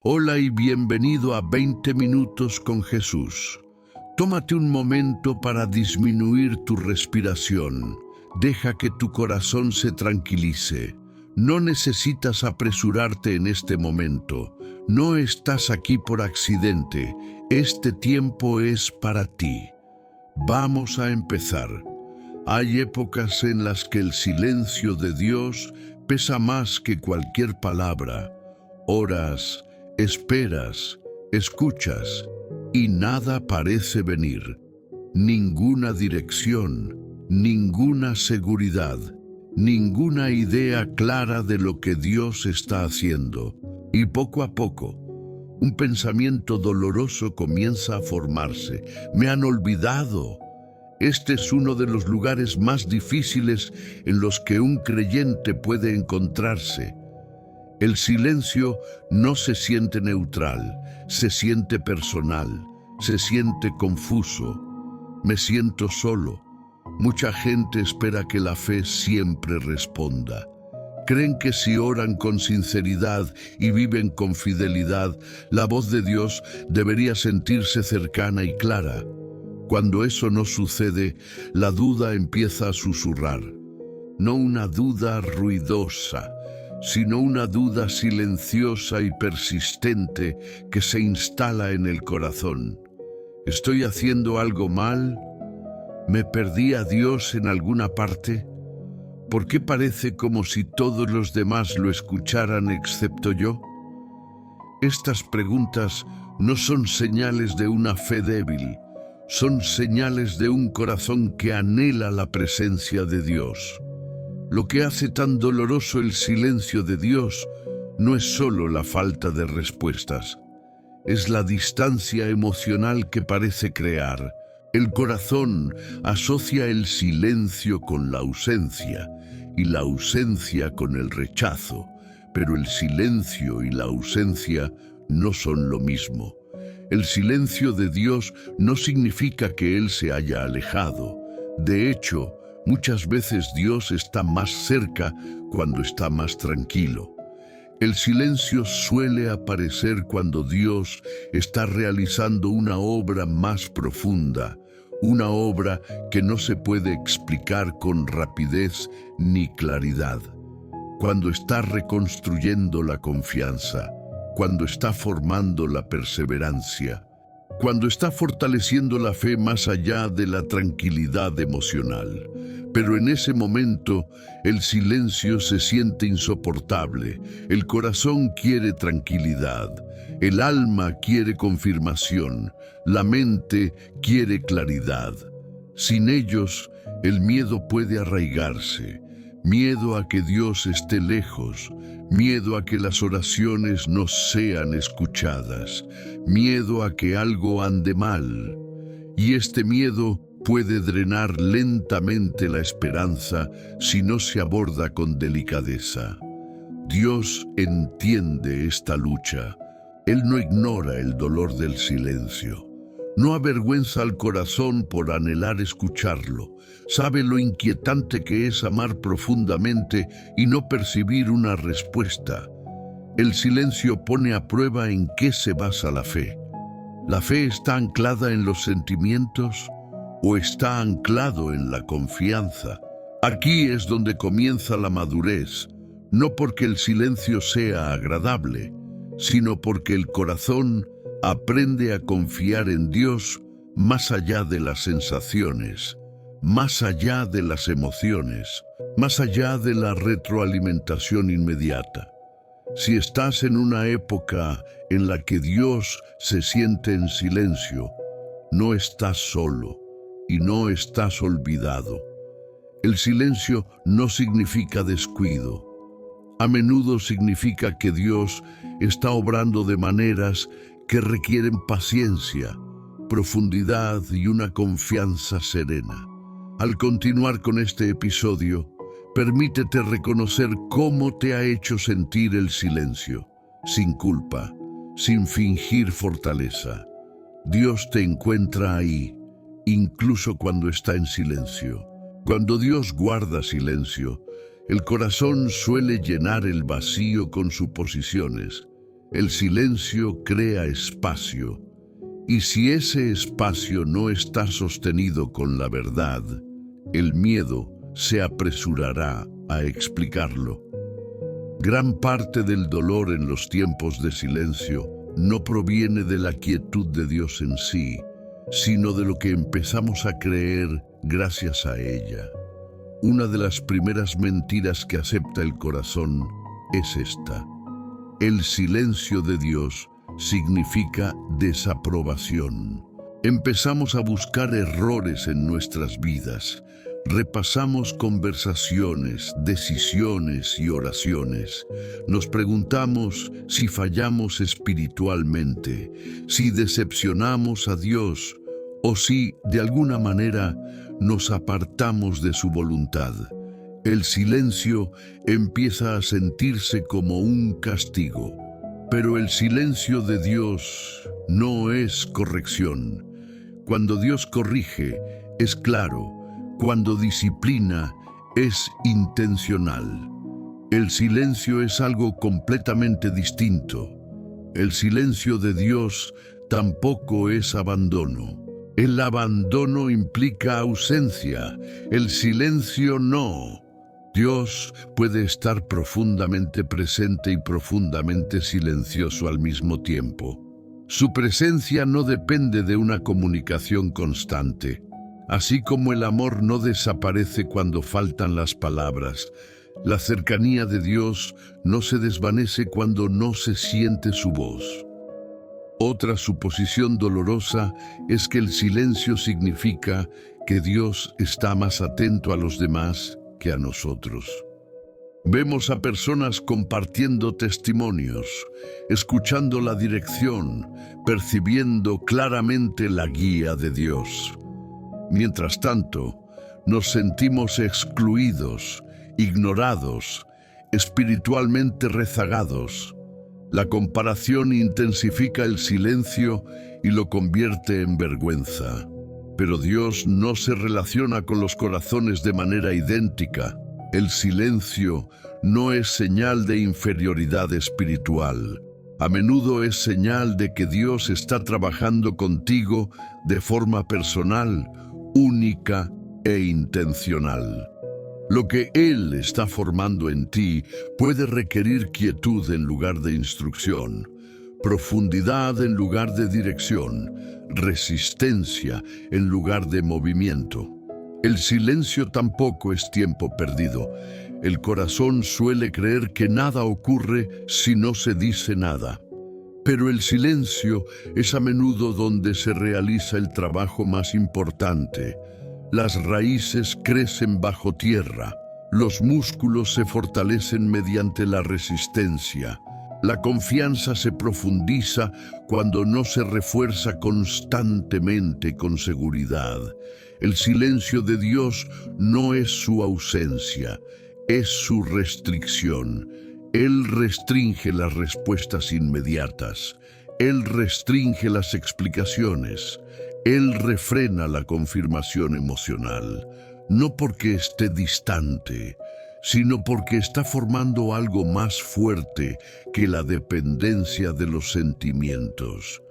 Hola y bienvenido a 20 minutos con Jesús. Tómate un momento para disminuir tu respiración. Deja que tu corazón se tranquilice. No necesitas apresurarte en este momento. No estás aquí por accidente. Este tiempo es para ti. Vamos a empezar. Hay épocas en las que el silencio de Dios pesa más que cualquier palabra. Horas, esperas, escuchas y nada parece venir. Ninguna dirección, ninguna seguridad, ninguna idea clara de lo que Dios está haciendo. Y poco a poco, un pensamiento doloroso comienza a formarse. Me han olvidado. Este es uno de los lugares más difíciles en los que un creyente puede encontrarse. El silencio no se siente neutral, se siente personal, se siente confuso. Me siento solo. Mucha gente espera que la fe siempre responda. Creen que si oran con sinceridad y viven con fidelidad, la voz de Dios debería sentirse cercana y clara. Cuando eso no sucede, la duda empieza a susurrar. No una duda ruidosa, sino una duda silenciosa y persistente que se instala en el corazón. ¿Estoy haciendo algo mal? ¿Me perdí a Dios en alguna parte? ¿Por qué parece como si todos los demás lo escucharan excepto yo? Estas preguntas no son señales de una fe débil, son señales de un corazón que anhela la presencia de Dios. Lo que hace tan doloroso el silencio de Dios no es solo la falta de respuestas, es la distancia emocional que parece crear. El corazón asocia el silencio con la ausencia y la ausencia con el rechazo, pero el silencio y la ausencia no son lo mismo. El silencio de Dios no significa que Él se haya alejado. De hecho, muchas veces Dios está más cerca cuando está más tranquilo. El silencio suele aparecer cuando Dios está realizando una obra más profunda, una obra que no se puede explicar con rapidez ni claridad. Cuando está reconstruyendo la confianza, cuando está formando la perseverancia, cuando está fortaleciendo la fe más allá de la tranquilidad emocional. Pero en ese momento, el silencio se siente insoportable, el corazón quiere tranquilidad, el alma quiere confirmación, la mente quiere claridad. Sin ellos, el miedo puede arraigarse, miedo a que Dios esté lejos, miedo a que las oraciones no sean escuchadas, miedo a que algo ande mal. Y este miedo puede drenar lentamente la esperanza si no se aborda con delicadeza. Dios entiende esta lucha. Él no ignora el dolor del silencio. No avergüenza al corazón por anhelar escucharlo. Sabe lo inquietante que es amar profundamente y no percibir una respuesta. El silencio pone a prueba en qué se basa la fe. ¿La fe está anclada en los sentimientos o está anclado en la confianza? Aquí es donde comienza la madurez, no porque el silencio sea agradable, sino porque el corazón aprende a confiar en Dios más allá de las sensaciones, más allá de las emociones, más allá de la retroalimentación inmediata. Si estás en una época en la que Dios se siente en silencio, no estás solo y no estás olvidado. El silencio no significa descuido. A menudo significa que Dios está obrando de maneras que requieren paciencia, profundidad y una confianza serena. Al continuar con este episodio, permítete reconocer cómo te ha hecho sentir el silencio, sin culpa, sin fingir fortaleza. Dios te encuentra ahí, incluso cuando está en silencio. Cuando Dios guarda silencio, el corazón suele llenar el vacío con suposiciones. El silencio crea espacio, y si ese espacio no está sostenido con la verdad, el miedo se apresurará a explicarlo. Gran parte del dolor en los tiempos de silencio no proviene de la quietud de Dios en sí, sino de lo que empezamos a creer gracias a ella. Una de las primeras mentiras que acepta el corazón es esta: el silencio de Dios significa desaprobación. Empezamos a buscar errores en nuestras vidas. Repasamos conversaciones, decisiones y oraciones. Nos preguntamos si fallamos espiritualmente, si decepcionamos a Dios o si, de alguna manera, nos apartamos de su voluntad. El silencio empieza a sentirse como un castigo. Pero el silencio de Dios no es corrección. Cuando Dios corrige, es claro. Cuando disciplina, es intencional. El silencio es algo completamente distinto. El silencio de Dios tampoco es abandono. El abandono implica ausencia. El silencio no. Dios puede estar profundamente presente y profundamente silencioso al mismo tiempo. Su presencia no depende de una comunicación constante. Así como el amor no desaparece cuando faltan las palabras, la cercanía de Dios no se desvanece cuando no se siente su voz. Otra suposición dolorosa es que el silencio significa que Dios está más atento a los demás que a nosotros. Vemos a personas compartiendo testimonios, escuchando la dirección, percibiendo claramente la guía de Dios. Mientras tanto, nos sentimos excluidos, ignorados, espiritualmente rezagados. La comparación intensifica el silencio y lo convierte en vergüenza. Pero Dios no se relaciona con los corazones de manera idéntica. El silencio no es señal de inferioridad espiritual. A menudo es señal de que Dios está trabajando contigo de forma personal, única e intencional. Lo que Él está formando en ti puede requerir quietud en lugar de instrucción, profundidad en lugar de dirección, resistencia en lugar de movimiento. El silencio tampoco es tiempo perdido. El corazón suele creer que nada ocurre si no se dice nada. Pero el silencio es a menudo donde se realiza el trabajo más importante. Las raíces crecen bajo tierra. Los músculos se fortalecen mediante la resistencia. La confianza se profundiza cuando no se refuerza constantemente con seguridad. El silencio de Dios no es su ausencia, es su restricción. Él restringe las respuestas inmediatas. Él restringe las explicaciones. Él refrena la confirmación emocional. No porque esté distante, sino porque está formando algo más fuerte que la dependencia de los sentimientos.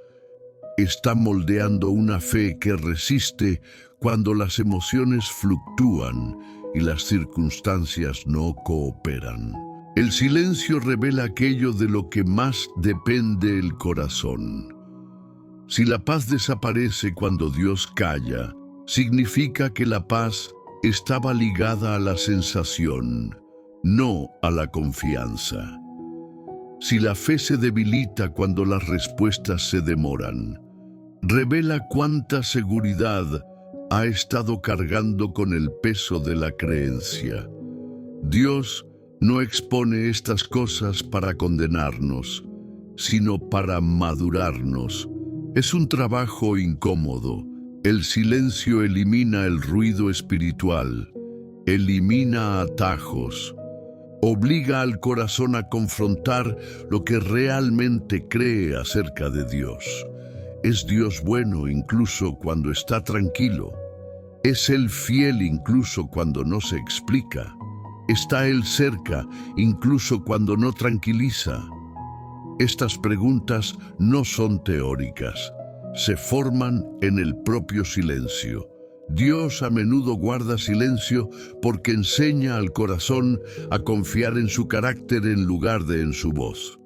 Está moldeando una fe que resiste cuando las emociones fluctúan y las circunstancias no cooperan. El silencio revela aquello de lo que más depende el corazón. Si la paz desaparece cuando Dios calla, significa que la paz estaba ligada a la sensación, no a la confianza. Si la fe se debilita cuando las respuestas se demoran, revela cuánta seguridad ha estado cargando con el peso de la creencia. Dios no expone estas cosas para condenarnos, sino para madurarnos. Es un trabajo incómodo. El silencio elimina el ruido espiritual, elimina atajos, obliga al corazón a confrontar lo que realmente cree acerca de Dios. Es Dios bueno incluso cuando está tranquilo. Es Él fiel incluso cuando no se explica. Está Él cerca incluso cuando no tranquiliza. Estas preguntas no son teóricas, se forman en el propio silencio. Dios a menudo guarda silencio porque enseña al corazón a confiar en su carácter en lugar de en su voz,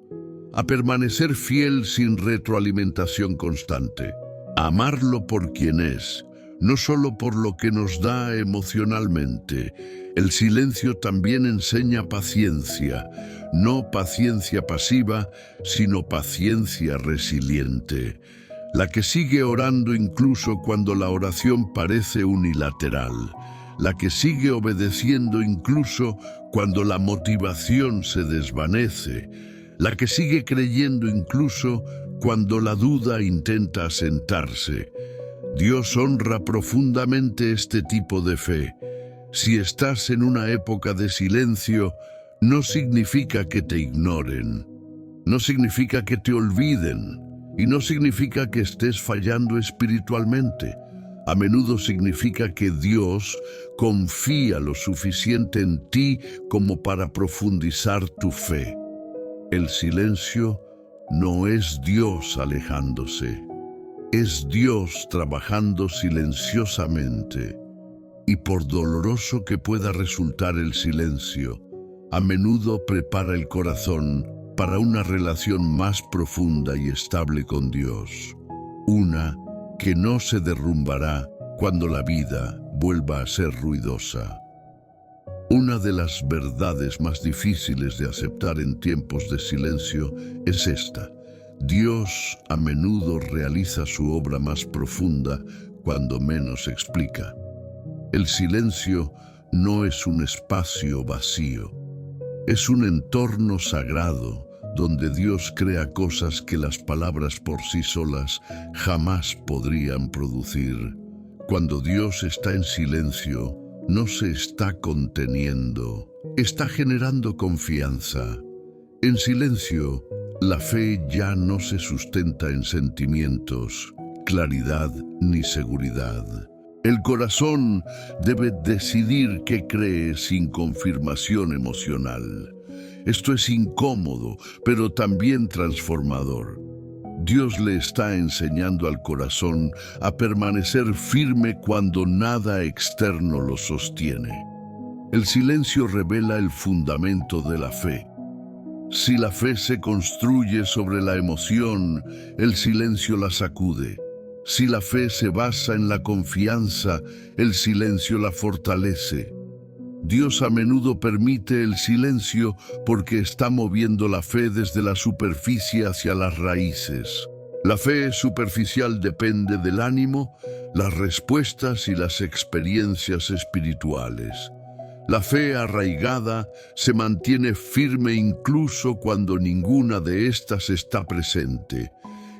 a permanecer fiel sin retroalimentación constante, a amarlo por quien es, no solo por lo que nos da emocionalmente. El silencio también enseña paciencia, no paciencia pasiva, sino paciencia resiliente, la que sigue orando incluso cuando la oración parece unilateral, la que sigue obedeciendo incluso cuando la motivación se desvanece, la que sigue creyendo incluso cuando la duda intenta asentarse. Dios honra profundamente este tipo de fe. Si estás en una época de silencio, no significa que te ignoren, no significa que te olviden, y no significa que estés fallando espiritualmente. A menudo significa que Dios confía lo suficiente en ti como para profundizar tu fe. El silencio no es Dios alejándose, es Dios trabajando silenciosamente. Y por doloroso que pueda resultar el silencio, a menudo prepara el corazón para una relación más profunda y estable con Dios, una que no se derrumbará cuando la vida vuelva a ser ruidosa. Una de las verdades más difíciles de aceptar en tiempos de silencio es esta: Dios a menudo realiza su obra más profunda cuando menos explica. El silencio no es un espacio vacío, es un entorno sagrado donde Dios crea cosas que las palabras por sí solas jamás podrían producir. Cuando Dios está en silencio, no se está conteniendo, está generando confianza. En silencio, la fe ya no se sustenta en sentimientos, claridad ni seguridad. El corazón debe decidir qué cree sin confirmación emocional. Esto es incómodo, pero también transformador. Dios le está enseñando al corazón a permanecer firme cuando nada externo lo sostiene. El silencio revela el fundamento de la fe. Si la fe se construye sobre la emoción, el silencio la sacude. Si la fe se basa en la confianza, el silencio la fortalece. Dios a menudo permite el silencio porque está moviendo la fe desde la superficie hacia las raíces. La fe superficial depende del ánimo, las respuestas y las experiencias espirituales. La fe arraigada se mantiene firme incluso cuando ninguna de estas está presente.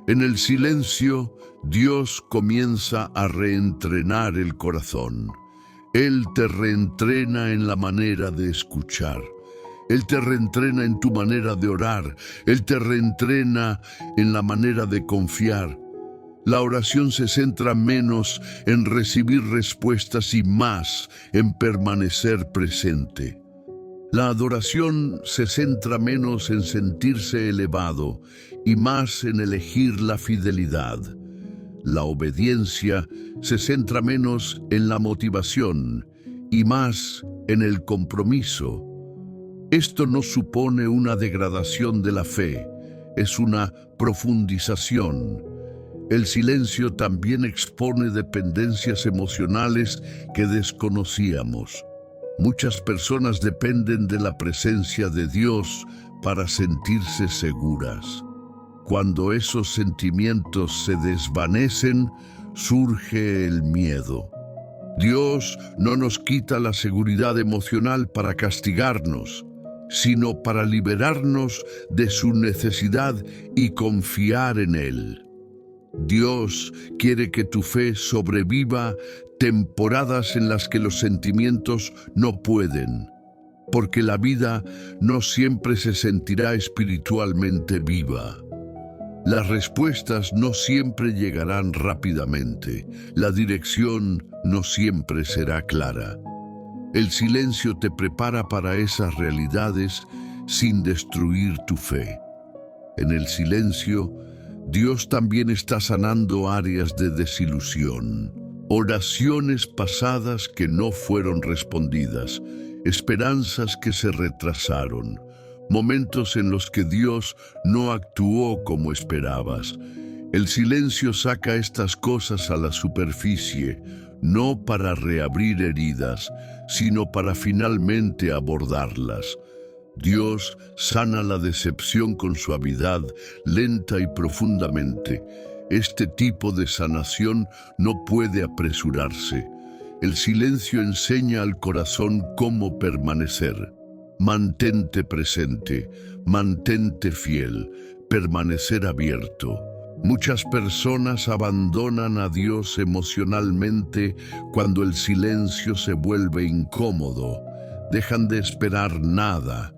En el silencio, Dios comienza a reentrenar el corazón. Él te reentrena en la manera de escuchar. Él te reentrena en tu manera de orar. Él te reentrena en la manera de confiar. La oración se centra menos en recibir respuestas y más en permanecer presente. La adoración se centra menos en sentirse elevado y más en elegir la fidelidad. La obediencia se centra menos en la motivación y más en el compromiso. Esto no supone una degradación de la fe, es una profundización. El silencio también expone dependencias emocionales que desconocíamos. Muchas personas dependen de la presencia de Dios para sentirse seguras. Cuando esos sentimientos se desvanecen, surge el miedo. Dios no nos quita la seguridad emocional para castigarnos, sino para liberarnos de su necesidad y confiar en Él. Dios quiere que tu fe sobreviva temporadas en las que los sentimientos no pueden, porque la vida no siempre se sentirá espiritualmente viva. Las respuestas no siempre llegarán rápidamente, la dirección no siempre será clara. El silencio te prepara para esas realidades sin destruir tu fe. En el silencio, Dios también está sanando áreas de desilusión, oraciones pasadas que no fueron respondidas, esperanzas que se retrasaron, momentos en los que Dios no actuó como esperabas. El silencio saca estas cosas a la superficie, no para reabrir heridas, sino para finalmente abordarlas. Dios sana la decepción con suavidad, lenta y profundamente. Este tipo de sanación no puede apresurarse. El silencio enseña al corazón cómo permanecer. Mantente presente, mantente fiel, permanecer abierto. Muchas personas abandonan a Dios emocionalmente cuando el silencio se vuelve incómodo. Dejan de esperar nada,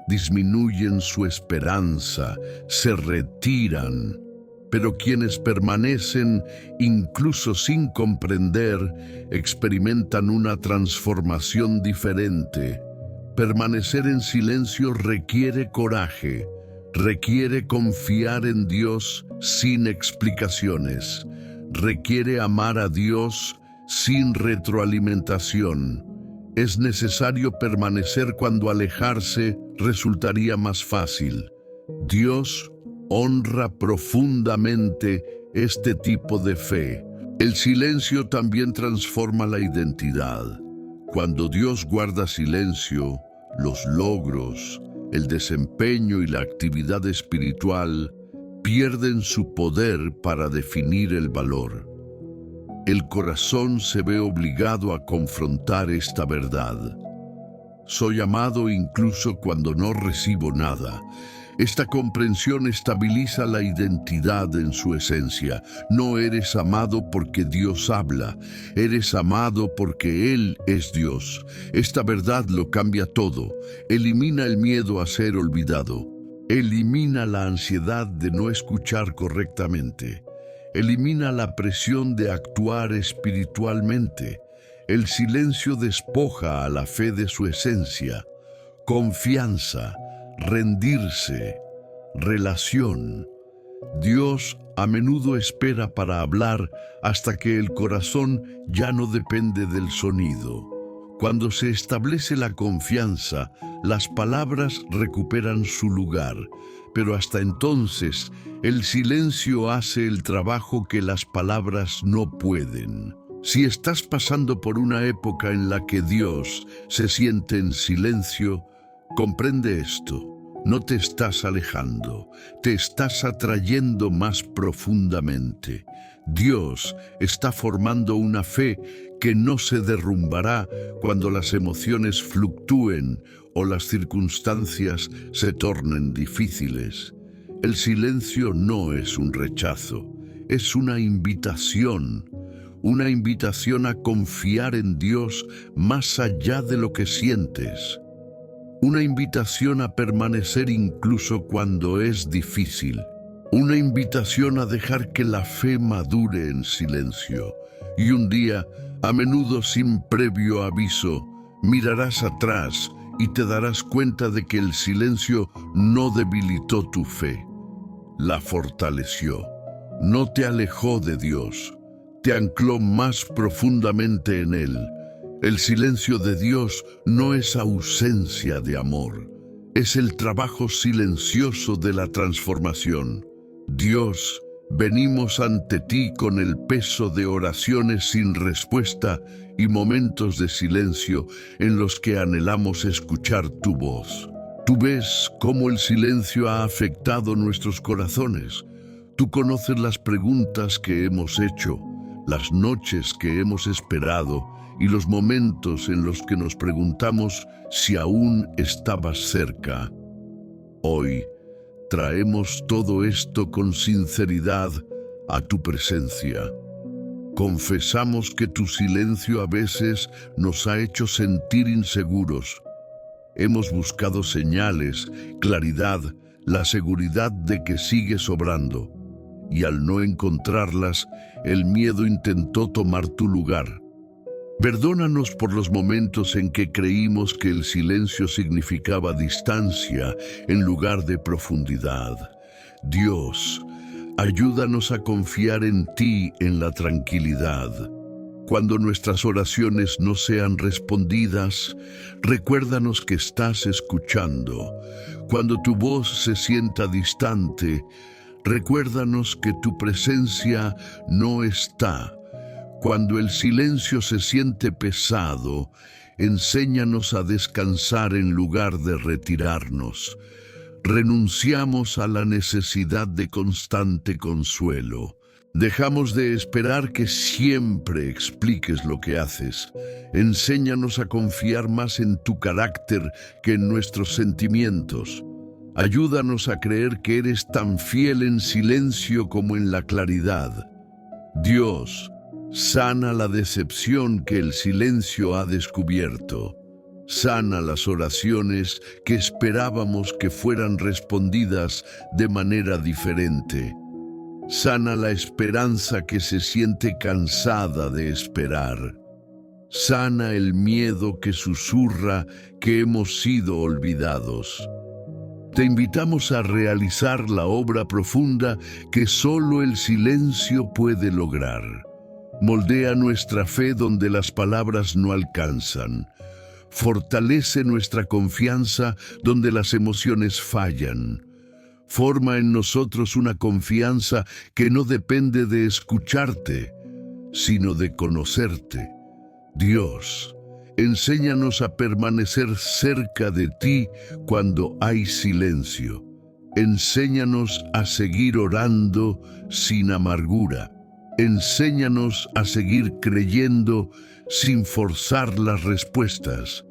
disminuyen su esperanza, se retiran. Pero quienes permanecen, incluso sin comprender, experimentan una transformación diferente. Permanecer en silencio requiere coraje, requiere confiar en Dios sin explicaciones, requiere amar a Dios sin retroalimentación. Es necesario permanecer cuando alejarse resultaría más fácil. Dios honra profundamente este tipo de fe. El silencio también transforma la identidad. Cuando Dios guarda silencio, los logros, el desempeño y la actividad espiritual pierden su poder para definir el valor. El corazón se ve obligado a confrontar esta verdad. Soy amado incluso cuando no recibo nada. Esta comprensión estabiliza la identidad en su esencia. No eres amado porque Dios habla, eres amado porque Él es Dios. Esta verdad lo cambia todo. Elimina el miedo a ser olvidado. Elimina la ansiedad de no escuchar correctamente. Elimina la presión de actuar espiritualmente. El silencio despoja a la fe de su esencia. Confianza, rendirse, relación. Dios a menudo espera para hablar hasta que el corazón ya no depende del sonido. Cuando se establece la confianza, las palabras recuperan su lugar, pero hasta entonces el silencio hace el trabajo que las palabras no pueden. Si estás pasando por una época en la que Dios se siente en silencio, comprende esto. No te estás alejando, te estás atrayendo más profundamente. Dios está formando una fe que no se derrumbará cuando las emociones fluctúen o las circunstancias se tornen difíciles. El silencio no es un rechazo, es una invitación a confiar en Dios más allá de lo que sientes. Una invitación a permanecer incluso cuando es difícil. Una invitación a dejar que la fe madure en silencio. Y un día, a menudo sin previo aviso, mirarás atrás y te darás cuenta de que el silencio no debilitó tu fe. La fortaleció. No te alejó de Dios. Te ancló más profundamente en Él. El silencio de Dios no es ausencia de amor, es el trabajo silencioso de la transformación. Dios, venimos ante ti con el peso de oraciones sin respuesta y momentos de silencio en los que anhelamos escuchar tu voz. Tú ves cómo el silencio ha afectado nuestros corazones. Tú conoces las preguntas que hemos hecho, las noches que hemos esperado, y los momentos en los que nos preguntamos si aún estabas cerca. Hoy traemos todo esto con sinceridad a tu presencia. Confesamos que tu silencio a veces nos ha hecho sentir inseguros. Hemos buscado señales, claridad, la seguridad de que sigues obrando. Y al no encontrarlas, el miedo intentó tomar tu lugar. Perdónanos por los momentos en que creímos que el silencio significaba distancia en lugar de profundidad. Dios, ayúdanos a confiar en ti en la tranquilidad. Cuando nuestras oraciones no sean respondidas, recuérdanos que estás escuchando. Cuando tu voz se sienta distante, recuérdanos que tu presencia no está. Cuando el silencio se siente pesado, enséñanos a descansar en lugar de retirarnos. Renunciamos a la necesidad de constante consuelo. Dejamos de esperar que siempre expliques lo que haces. Enséñanos a confiar más en tu carácter que en nuestros sentimientos. Ayúdanos a creer que eres tan fiel en silencio como en la claridad. Dios, sana la decepción que el silencio ha descubierto. Sana las oraciones que esperábamos que fueran respondidas de manera diferente. Sana la esperanza que se siente cansada de esperar. Sana el miedo que susurra que hemos sido olvidados. Te invitamos a realizar la obra profunda que solo el silencio puede lograr. Moldea nuestra fe donde las palabras no alcanzan. Fortalece nuestra confianza donde las emociones fallan. Forma en nosotros una confianza que no depende de escucharte, sino de conocerte. Dios, enséñanos a permanecer cerca de ti cuando hay silencio. Enséñanos a seguir orando sin amargura. Enséñanos a seguir creyendo sin forzar las respuestas.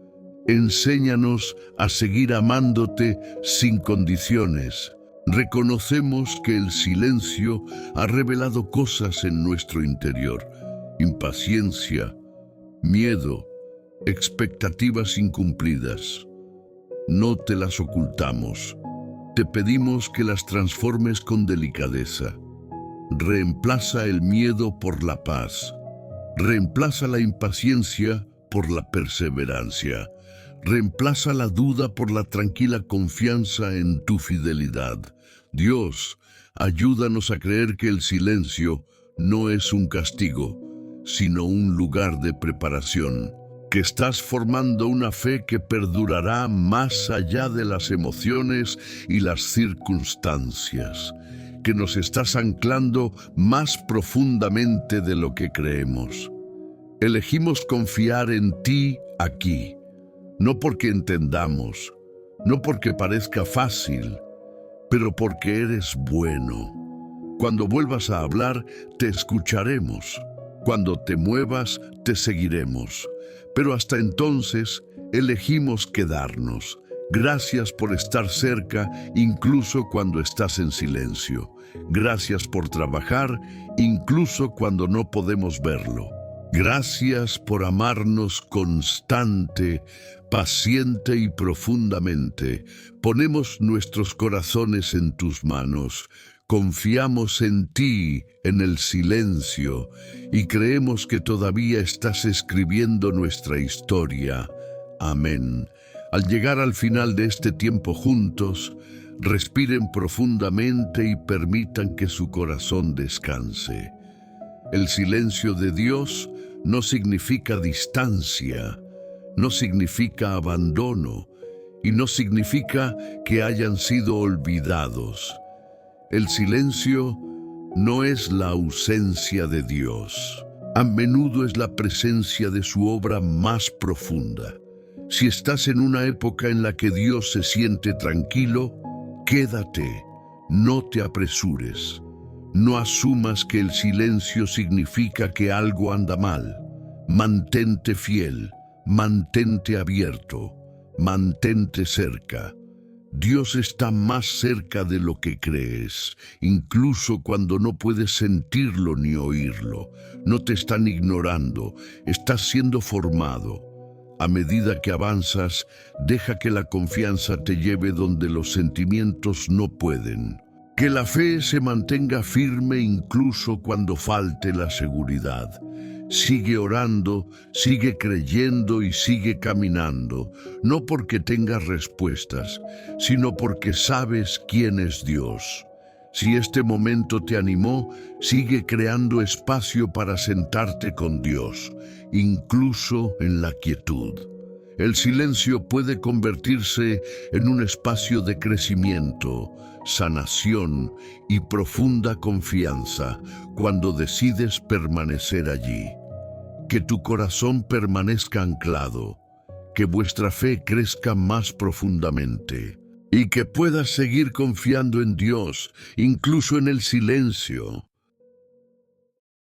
Enséñanos a seguir amándote sin condiciones. Reconocemos que el silencio ha revelado cosas en nuestro interior: impaciencia, miedo, expectativas incumplidas. No te las ocultamos. Te pedimos que las transformes con delicadeza. Reemplaza el miedo por la paz. Reemplaza la impaciencia por la perseverancia. Reemplaza la duda por la tranquila confianza en tu fidelidad. Dios, ayúdanos a creer que el silencio no es un castigo, sino un lugar de preparación. Que estás formando una fe que perdurará más allá de las emociones y las circunstancias. Que nos estás anclando más profundamente de lo que creemos. Elegimos confiar en ti aquí. No porque entendamos, no porque parezca fácil, pero porque eres bueno. Cuando vuelvas a hablar, te escucharemos. Cuando te muevas, te seguiremos. Pero hasta entonces, elegimos quedarnos. Gracias por estar cerca, incluso cuando estás en silencio. Gracias por trabajar, incluso cuando no podemos verlo. Gracias por amarnos constante, paciente y profundamente. Ponemos nuestros corazones en tus manos. Confiamos en ti, en el silencio, y creemos que todavía estás escribiendo nuestra historia. Amén. Al llegar al final de este tiempo juntos, respiren profundamente y permitan que su corazón descanse. El silencio de Dios no significa distancia, no significa abandono y no significa que hayan sido olvidados. El silencio no es la ausencia de Dios. A menudo es la presencia de su obra más profunda. Si estás en una época en la que Dios se siente tranquilo, quédate, no te apresures. No asumas que el silencio significa que algo anda mal. Mantente fiel, mantente abierto, mantente cerca. Dios está más cerca de lo que crees, incluso cuando no puedes sentirlo ni oírlo. No te están ignorando, estás siendo formado. A medida que avanzas, deja que la confianza te lleve donde los sentimientos no pueden. Que la fe se mantenga firme incluso cuando falte la seguridad. Sigue orando, sigue creyendo y sigue caminando, no porque tengas respuestas, sino porque sabes quién es Dios. Si este momento te animó, sigue creando espacio para sentarte con Dios, incluso en la quietud. El silencio puede convertirse en un espacio de crecimiento, sanación y profunda confianza cuando decides permanecer allí. Que tu corazón permanezca anclado, que vuestra fe crezca más profundamente y que puedas seguir confiando en Dios, incluso en el silencio.